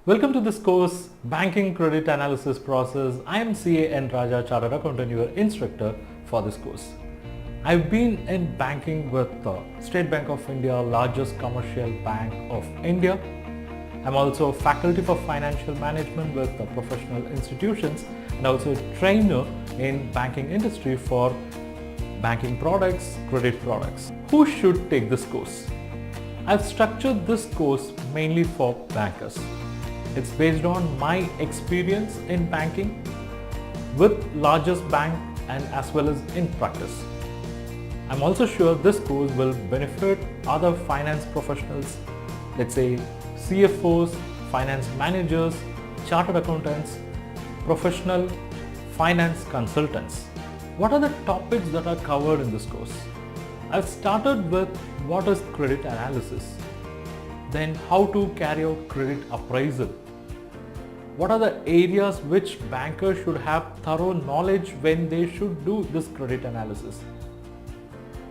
Welcome to this course, Banking Credit Analysis Process. I am CA nrajca, Chartered Accountant, your instructor for this course. I've been in banking with State Bank of India, largest commercial bank of India. I'm also a faculty for financial management with professional institutions and also a trainer in banking industry for banking products, credit products. Who should take this course? I've structured this course mainly for bankers. It's based on my experience in banking with largest bank and as well as in practice. I'm also sure this course will benefit other finance professionals, let's say CFOs, finance managers, chartered accountants, professional finance consultants. What are the topics that are covered in this course? I've started with what is credit analysis, then how to carry out credit appraisal. What are the areas which bankers should have thorough knowledge when they should do this credit analysis?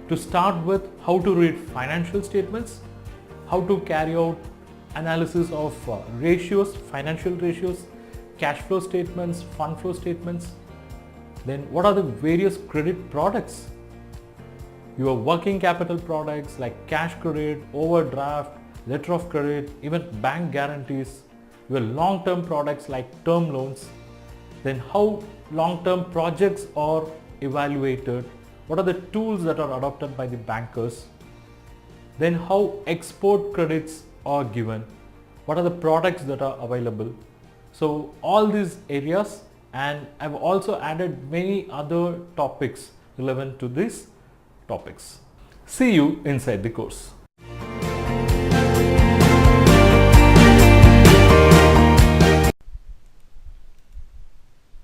To start with, how to read financial statements, how to carry out analysis of ratios, financial ratios, cash flow statements, fund flow statements. Then what are the various credit products? Your working capital products like cash credit, overdraft, letter of credit, even bank guarantees, your long-term products like term loans, then how long-term projects are evaluated, what are the tools that are adopted by the bankers, then how export credits are given, what are the products that are available. So all these areas, and I've also added many other topics relevant to these topics. See you inside the course.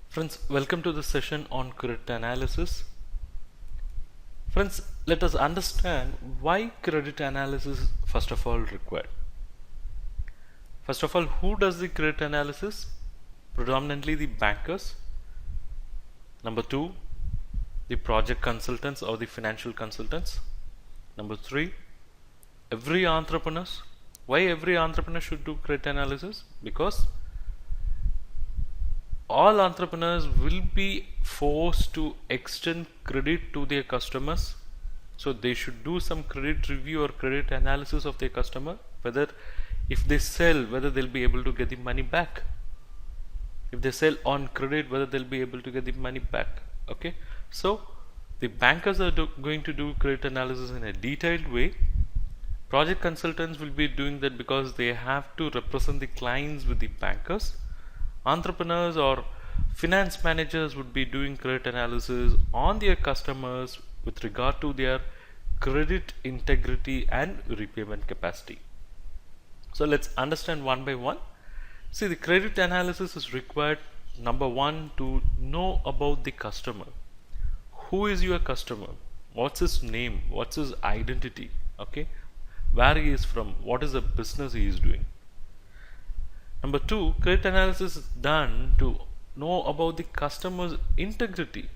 Friends, welcome to the session on credit analysis. Friends, let us understand why credit analysis first of all required. First of all, who does the credit analysis? Predominantly the bankers. Number two, the project consultants or the financial consultants. Number three, every entrepreneur. Why every entrepreneur should do credit analysis? Because all entrepreneurs will be forced to extend credit to their customers, so they should do some credit review or credit analysis of their customer, whether if they sell, whether they'll be able to get the money back. If they sell on credit, whether they'll be able to get the money back. Okay, so the bankers are going to do credit analysis in a detailed way. Project consultants will be doing that because they have to represent the clients with the bankers. Entrepreneurs or finance managers would be doing credit analysis on their customers with regard to their credit integrity and repayment capacity. So let's understand one by one. See, the credit analysis is required, number one, to know about the customer. Who is your customer? What's his name? What's his identity? Okay, where he is from? What is the business he is doing? Number two, credit analysis is done to know about the customer's integrity,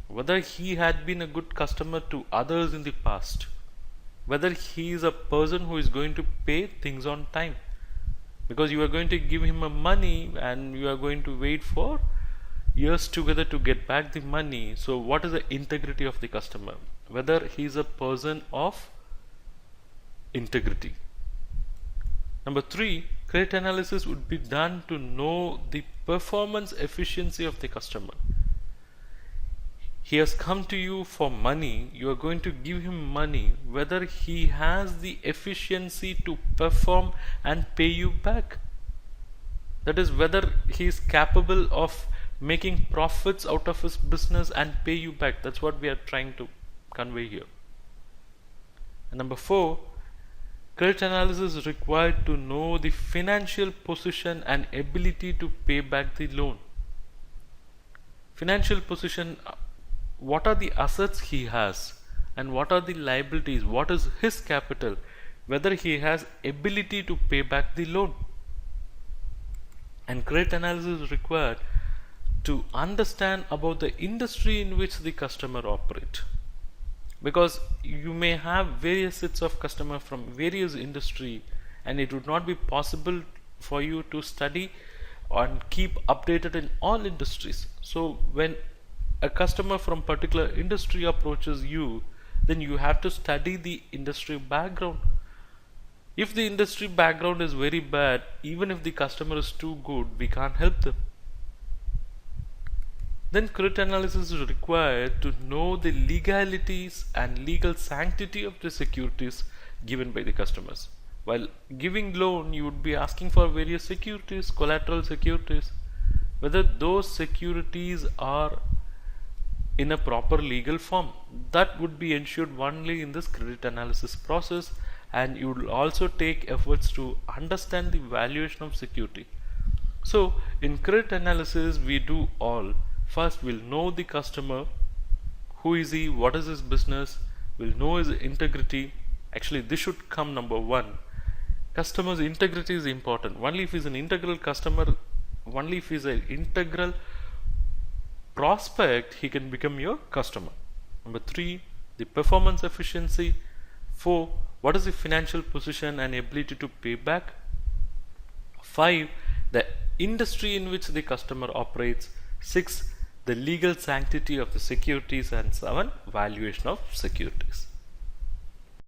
whether he had been a good customer to others in the past, whether he is a person who is going to pay things on time, because you are going to give him a money and you are going to wait for years together to get back the money. So what is the integrity of the customer? Whether he is a person of integrity. Number three, credit analysis would be done to know the performance efficiency of the customer. He has come to you for money, you are going to give him money, whether he has the efficiency to perform and pay you back. That is, whether he is capable of making profits out of his business and pay you back. That's what we are trying to convey here. And number four, credit analysis is required to know the financial position and ability to pay back the loan. Financial position, what are the assets he has and what are the liabilities, what is his capital, whether he has ability to pay back the loan. And credit analysis is required to understand about the industry in which the customer operates. Because you may have various sets of customers from various industry and it would not be possible for you to study and keep updated in all industries. So when a customer from particular industry approaches you, then you have to study the industry background. If the industry background is very bad, even if the customer is too good, we can't help them. Then credit analysis is required to know the legalities and legal sanctity of the securities given by the customers. While giving loan, you would be asking for various securities, collateral securities, whether those securities are in a proper legal form. That would be ensured only in this credit analysis process, and you will also take efforts to understand the valuation of security. So in credit analysis, we do all. First, we'll know the customer. Who is he? What is his business? We'll know his integrity. Actually, this should come number one. Customer's integrity is important. Only if he's an integral customer, only if he's an integral prospect, he can become your customer. Number 3, the performance efficiency. 4, what is the financial position and ability to pay back. 5, the industry in which the customer operates. 6, the legal sanctity of the securities. And 7, valuation of securities.